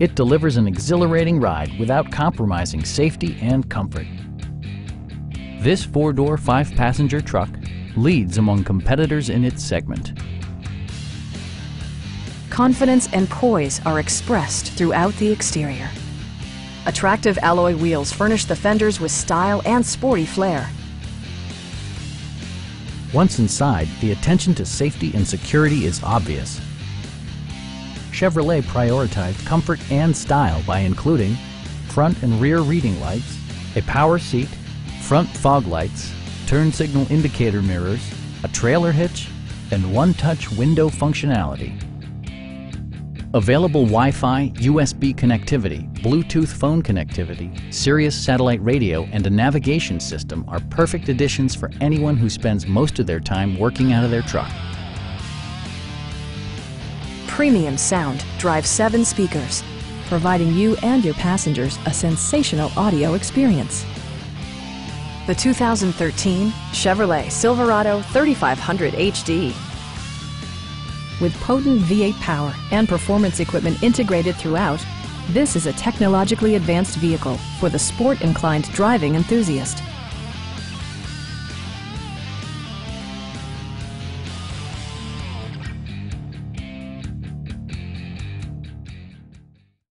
it delivers an exhilarating ride without compromising safety and comfort. This four-door, five-passenger truck leads among competitors in its segment. Confidence and poise are expressed throughout the exterior. Attractive alloy wheels furnish the fenders with style and sporty flair. Once inside, the attention to safety and security is obvious. Chevrolet prioritized comfort and style by including front and rear reading lights, a power seat, front fog lights, turn signal indicator mirrors, a trailer hitch, and one-touch window functionality. Available Wi-Fi, USB connectivity, Bluetooth phone connectivity, Sirius satellite radio, and a navigation system are perfect additions for anyone who spends most of their time working out of their truck. Premium sound drives 7 speakers, providing you and your passengers a sensational audio experience. The 2013 Chevrolet Silverado 3500 HD. With potent V8 power and performance equipment integrated throughout, this is a technologically advanced vehicle for the sport-inclined driving enthusiast.